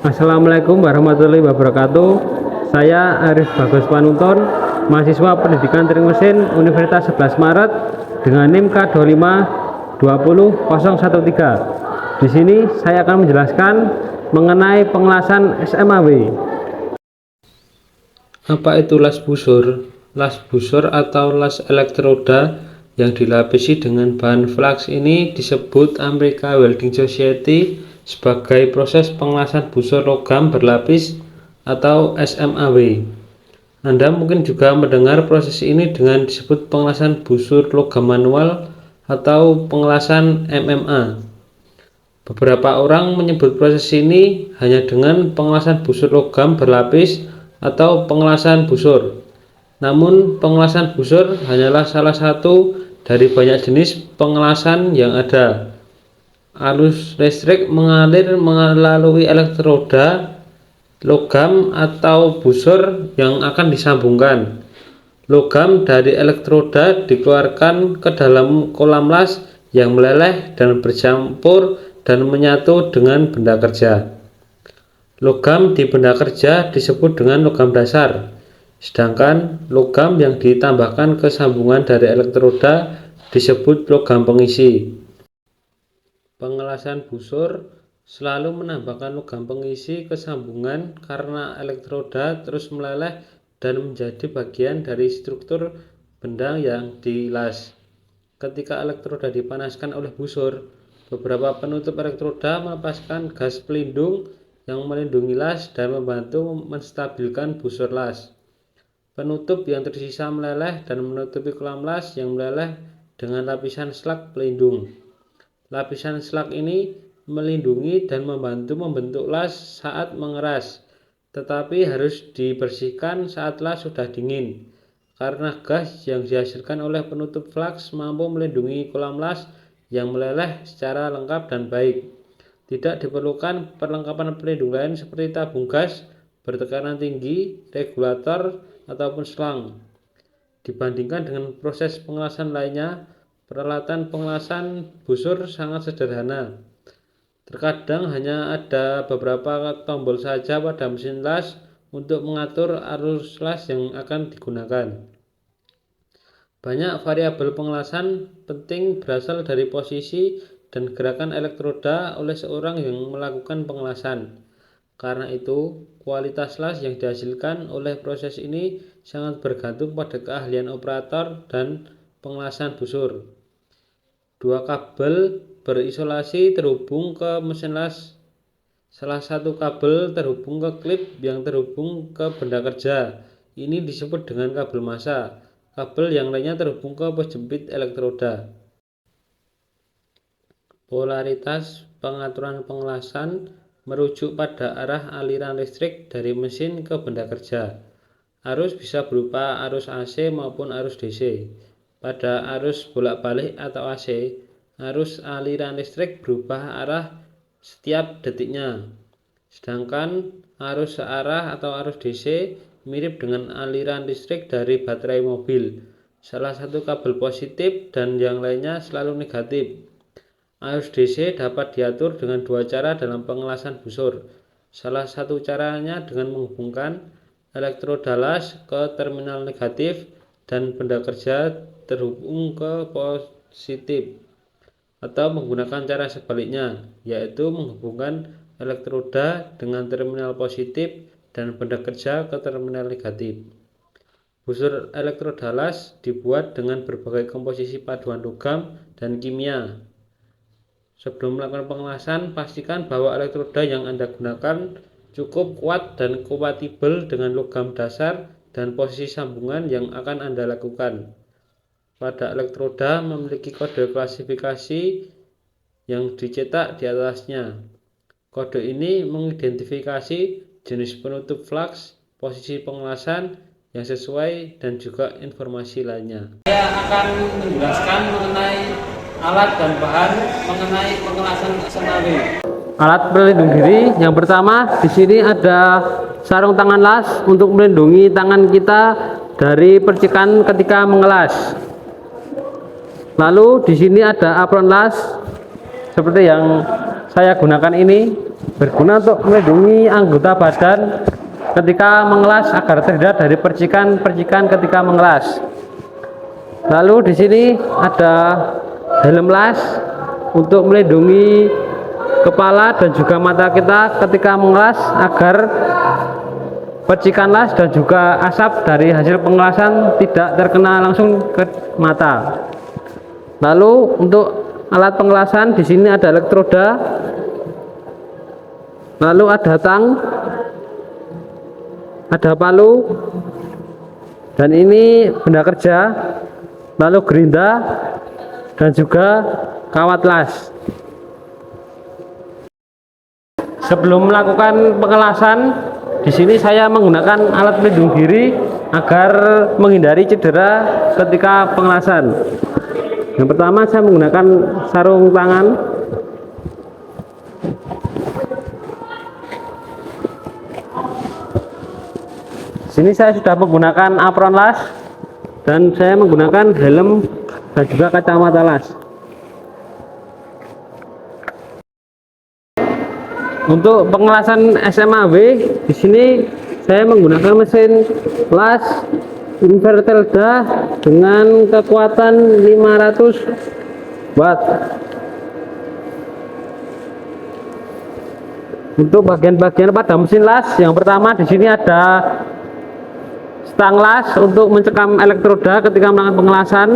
Assalamualaikum warahmatullahi wabarakatuh. Saya Arif Bagus Panuton, mahasiswa Pendidikan Teknik Mesin Universitas 11 Maret dengan NIM K25 20013. Di sini saya akan menjelaskan mengenai pengelasan SMAW. Apa itu las busur? Las busur atau las elektroda yang dilapisi dengan bahan flux ini disebut American Welding Society sebagai proses pengelasan busur logam berlapis atau SMAW. Anda mungkin juga mendengar proses ini dengan disebut pengelasan busur logam manual atau pengelasan MMA. Beberapa orang menyebut proses ini hanya dengan pengelasan busur logam berlapis atau pengelasan busur. Namun, pengelasan busur hanyalah salah satu dari banyak jenis pengelasan yang ada. Arus listrik mengalir melalui elektroda logam atau busur yang akan disambungkan. Logam dari elektroda dikeluarkan ke dalam kolam las yang meleleh dan bercampur dan menyatu dengan benda kerja. Logam di benda kerja disebut dengan logam dasar, sedangkan logam yang ditambahkan ke sambungan dari elektroda disebut logam pengisi. Pengelasan busur selalu menambahkan logam pengisi ke sambungan karena elektroda terus meleleh dan menjadi bagian dari struktur benda yang dilas. Ketika elektroda dipanaskan oleh busur, beberapa penutup elektroda melepaskan gas pelindung yang melindungi las dan membantu menstabilkan busur las. Penutup yang tersisa meleleh dan menutupi kolam las yang meleleh dengan lapisan slag pelindung. Lapisan slag ini melindungi dan membantu membentuk las saat mengeras, tetapi harus dibersihkan saat las sudah dingin, karena gas yang dihasilkan oleh penutup flux mampu melindungi kolam las yang meleleh secara lengkap dan baik. Tidak diperlukan perlengkapan pelindung lain seperti tabung gas bertekanan tinggi, regulator, ataupun selang. Dibandingkan dengan proses pengelasan lainnya, peralatan pengelasan busur sangat sederhana. Terkadang hanya ada beberapa tombol saja pada mesin las untuk mengatur arus las yang akan digunakan. Banyak variabel pengelasan penting berasal dari posisi dan gerakan elektroda oleh seorang yang melakukan pengelasan. Karena itu, kualitas las yang dihasilkan oleh proses ini sangat bergantung pada keahlian operator dan pengelasan busur. Dua kabel berisolasi terhubung ke mesin las. Salah satu kabel terhubung ke klip yang terhubung ke benda kerja. Ini disebut dengan kabel massa. Kabel yang lainnya terhubung ke pos jepit elektroda. Polaritas pengaturan pengelasan merujuk pada arah aliran listrik dari mesin ke benda kerja. Arus bisa berupa arus AC maupun arus DC. Pada arus bolak-balik atau AC, arus aliran listrik berubah arah setiap detiknya. Sedangkan arus searah atau arus DC mirip dengan aliran listrik dari baterai mobil. Salah satu kabel positif dan yang lainnya selalu negatif. Arus DC dapat diatur dengan dua cara dalam pengelasan busur. Salah satu caranya dengan menghubungkan elektroda las ke terminal negatif dan benda kerja terhubung ke positif, atau menggunakan cara sebaliknya, yaitu menghubungkan elektroda dengan terminal positif dan benda kerja ke terminal negatif. Busur elektroda las dibuat dengan berbagai komposisi paduan logam dan kimia. Sebelum melakukan pengelasan, pastikan bahwa elektroda yang Anda gunakan cukup kuat dan kompatibel dengan logam dasar dan posisi sambungan yang akan Anda lakukan. Pada elektroda memiliki kode klasifikasi yang dicetak di atasnya. Kode ini mengidentifikasi jenis penutup flux, posisi pengelasan yang sesuai, dan juga informasi lainnya. Saya akan menjelaskan mengenai alat dan bahan mengenai pengelasan SMAW. Alat pelindung diri yang pertama, di sini ada sarung tangan las untuk melindungi tangan kita dari percikan ketika mengelas. Lalu di sini ada apron las seperti yang saya gunakan ini berguna untuk melindungi anggota badan ketika mengelas agar terhindar dari percikan-percikan ketika mengelas. Lalu di sini ada helm las untuk melindungi kepala dan juga mata kita ketika mengelas agar percikan las dan juga asap dari hasil pengelasan tidak terkena langsung ke mata. Lalu untuk alat pengelasan di sini ada elektroda, lalu ada tang, ada palu, dan ini benda kerja, lalu gerinda, dan juga kawat las. Sebelum melakukan pengelasan, di sini saya menggunakan alat pelindung diri agar menghindari cedera ketika pengelasan. Yang pertama saya menggunakan sarung tangan. Sini saya sudah menggunakan apron las dan saya menggunakan helm dan juga kacamata las. Untuk pengelasan SMAW di sini saya menggunakan mesin las Invertelda dengan kekuatan 500 watt. Untuk bagian-bagian pada mesin las, yang pertama di sini ada stang las untuk mencekam elektroda ketika melakukan pengelasan.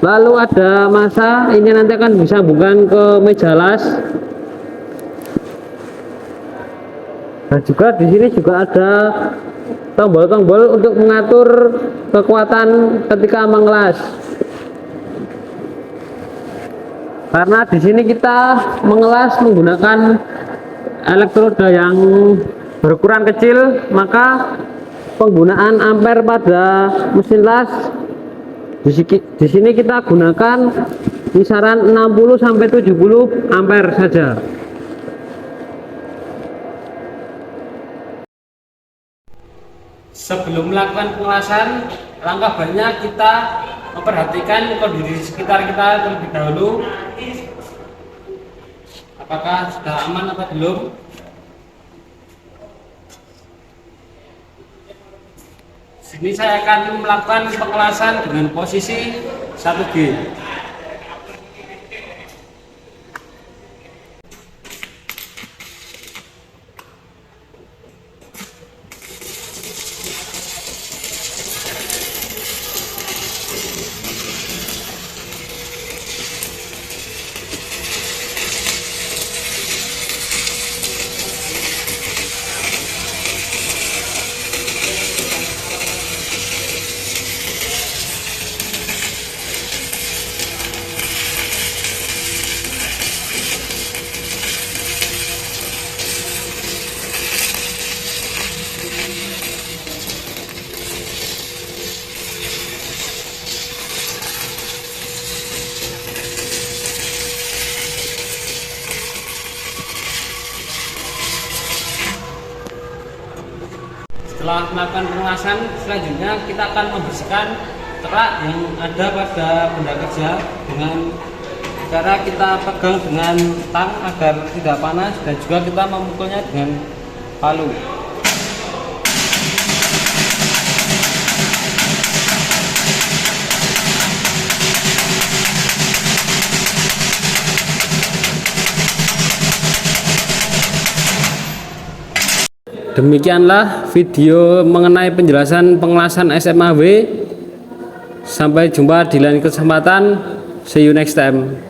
Lalu ada masa, ini nanti akan disambungkan ke meja las. Dan juga di sini juga ada tombol-tombol untuk mengatur kekuatan ketika mengelas. Karena di sini kita mengelas menggunakan elektroda yang berukuran kecil, maka penggunaan ampere pada mesin las di sini kita gunakan kisaran 60 sampai 70 ampere saja. Sebelum melakukan pengelasan, langkah baiknya kita memperhatikan kondisi sekitar kita terlebih dahulu. Apakah sudah aman atau belum? Sini saya akan melakukan pengelasan dengan posisi 1G. Setelah melakukan pengelasan, selanjutnya kita akan membersihkan kerak yang ada pada benda kerja dengan cara kita pegang dengan tang agar tidak panas, dan juga kita memukulnya dengan palu. Demikianlah video mengenai penjelasan pengelasan SMAW. Sampai jumpa di lain kesempatan. See you next time.